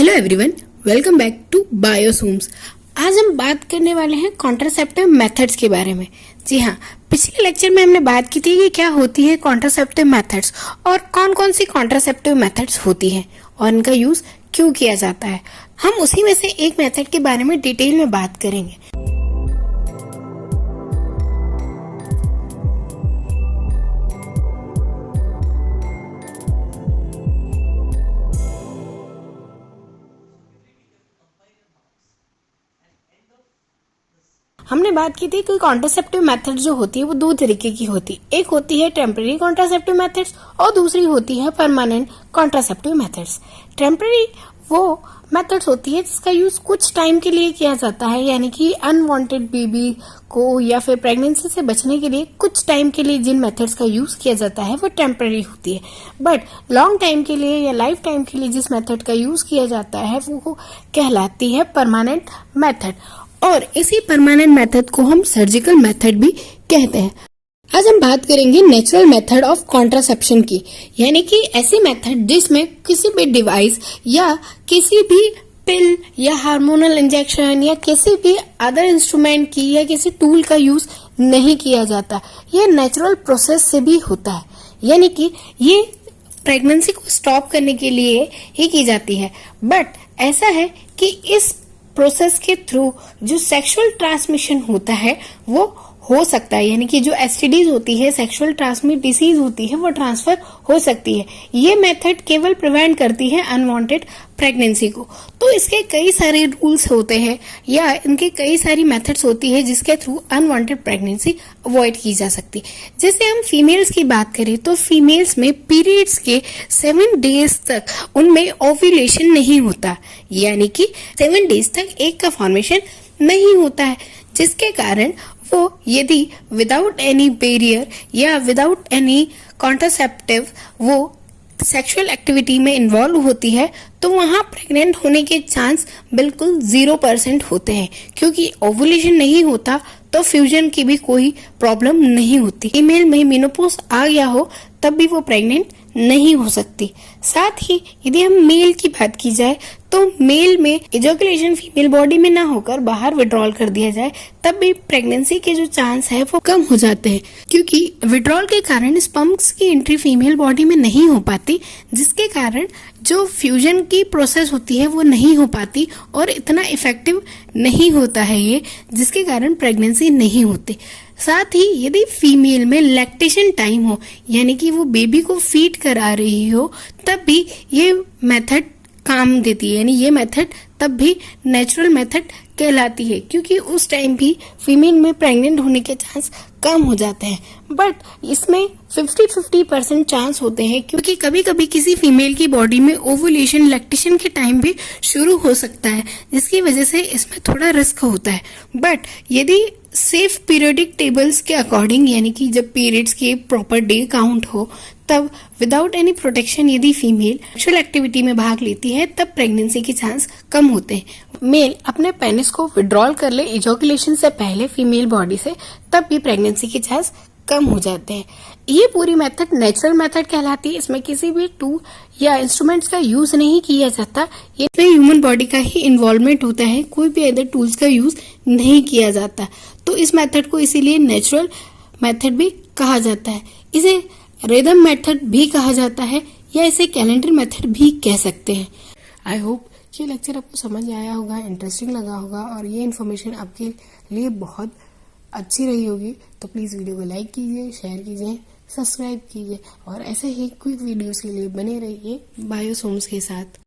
Hello everyone, welcome back to बायोसूम्स। आज हम बात करने वाले हैं कॉन्ट्रासेप्टिव मेथड्स के बारे में। जी हाँ, पिछले लेक्चर में हमने बात की थी कि क्या होती है कॉन्ट्रासेप्टिव मेथड्स और कौन कौन सी कॉन्ट्रासेप्टिव मेथड्स होती हैं और इनका यूज क्यों किया जाता है। हम उसी में से एक मेथड के बारे में डिटेल में बात करेंगे। हमने बात की थी कि कॉन्ट्रासेप्टिव मेथड जो होती है वो दो तरीके की होती है। एक होती है टेम्पररी कॉन्ट्रासेप्टिव मेथड्स और दूसरी होती है परमानेंट कॉन्ट्रासेप्टिव मेथड्स। टेम्पररी वो मेथड्स होती है जिसका यूज कुछ टाइम के लिए किया जाता है, यानी कि अनवांटेड बेबी को या फिर प्रेगनेंसी से बचने के लिए कुछ टाइम के लिए जिन मेथड्स का यूज किया जाता है वो टेम्पररी होती है। बट लॉन्ग टाइम के लिए या लाइफ टाइम के लिए जिस मेथड का यूज किया जाता है वो कहलाती है परमानेंट मेथड, और इसी परमानेंट मेथड को हम सर्जिकल मेथड भी कहते हैं। आज हम बात करेंगे नेचुरल मेथड ऑफ कॉन्ट्रासेप्शन की, यानी कि ऐसी मेथड जिसमें किसी भी डिवाइस या किसी भी पिल या हार्मोनल इंजेक्शन या किसी भी अदर इंस्ट्रूमेंट की या किसी टूल का यूज नहीं किया जाता। यह नेचुरल प्रोसेस से भी होता है, यानी कि ये प्रेगनेंसी को स्टॉप करने के लिए ही की जाती है। बट ऐसा है कि इस प्रोसेस के थ्रू जो सेक्सुअल ट्रांसमिशन होता है वो हो सकता है, यानी कि जो एसटीडीज होती है, सेक्सुअल ट्रांसमिट डिसीज होती है, वो ट्रांसफर हो सकती है। ये मेथड केवल प्रिवेंट करती है अनवांटेड प्रेगनेंसी को। तो इसके कई सारे रूल्स होते हैं या इनके कई सारी मेथड्स होती है जिसके थ्रू अनवांटेड प्रेगनेंसी अवॉइड की जा सकती। जैसे हम फीमेल्स की बात करें तो फीमेल्स में पीरियड्स के 7 डेज तक उनमें ओव्यूलेशन नहीं होता, यानी कि 7 डेज तक एग का फॉर्मेशन नहीं होता है, जिसके कारण वो यदि विदाउट एनी बैरियर या विदाउट एनी कॉन्ट्रासेप्टिव वो सेक्सुअल एक्टिविटी में इन्वॉल्व होती है तो वहां प्रेग्नेंट होने के चांस बिल्कुल 0% होते हैं, क्योंकि ओवुलेशन नहीं होता तो फ्यूजन की भी कोई प्रॉब्लम नहीं होती। फीमेल में मेनोपॉज आ गया हो तब भी वो प्रेग्नेंट नहीं हो सकती। साथ ही यदि हम मेल की बात की जाए तो मेल में इजैकुलेशन फीमेल बॉडी में ना होकर बाहर विड्रॉल कर दिया जाए तब भी प्रेगनेंसी के जो चांस है वो कम हो जाते हैं, क्योंकि विड्रॉल के कारण स्पर्म्स की एंट्री फीमेल बॉडी में नहीं हो पाती, जिसके कारण जो फ्यूजन की प्रोसेस होती है वो नहीं हो पाती और इतना इफेक्टिव नहीं होता है ये, जिसके कारण प्रेगनेंसी नहीं होती। साथ ही यदि फीमेल में लैक्टेशन टाइम हो, यानी कि वो बेबी को फीड करा रही हो, तब भी ये मेथड काम देती है, यानी ये मेथड तब भी नेचुरल मेथड कहलाती है, क्योंकि उस टाइम भी फीमेल में प्रेग्नेंट होने के चांस कम हो जाते हैं। बट इसमें 50-50% चांस होते हैं, क्योंकि कभी कभी किसी फीमेल की बॉडी में ओवुलेशन लैक्टेशन के टाइम भी शुरू हो सकता है, जिसकी वजह से इसमें थोड़ा रिस्क होता है। बट यदि सेफ पीरियडिक टेबल्स के अकॉर्डिंग, यानी कि जब पीरियड्स के प्रॉपर डे काउंट हो, तब विदाउट एनी प्रोटेक्शन यदि फीमेल सेक्सुअल एक्टिविटी में भाग लेती है तब प्रेगनेंसी के चांस कम होते हैं। मेल अपने पेनिस को विड्रॉल कर ले इजैकुलेशन से पहले फीमेल बॉडी से, तब भी प्रेगनेंसी के चांस कम हो जाते हैं। ये पूरी मेथड नेचुरल मेथड कहलाती है। इसमें किसी भी टूल या इंस्ट्रूमेंट्स का यूज नहीं किया जाता, इसमें ह्यूमन बॉडी का ही इन्वॉल्वमेंट होता है, कोई भी अदर टूल्स का यूज नहीं किया जाता। तो इस मेथड को इसीलिए नेचुरल मेथड भी कहा जाता है। इसे रिदम मेथड भी कहा जाता है या इसे कैलेंडर मेथड भी कह सकते हैं। आई होप ये लेक्चर आपको समझ आया होगा, इंटरेस्टिंग लगा होगा और ये इन्फॉर्मेशन आपके लिए बहुत अच्छी रही होगी। तो प्लीज वीडियो को लाइक कीजिए, शेयर कीजिए, सब्सक्राइब कीजिए और ऐसे ही क्विक वीडियोस के लिए बने रहिए बायोसूम्स के साथ।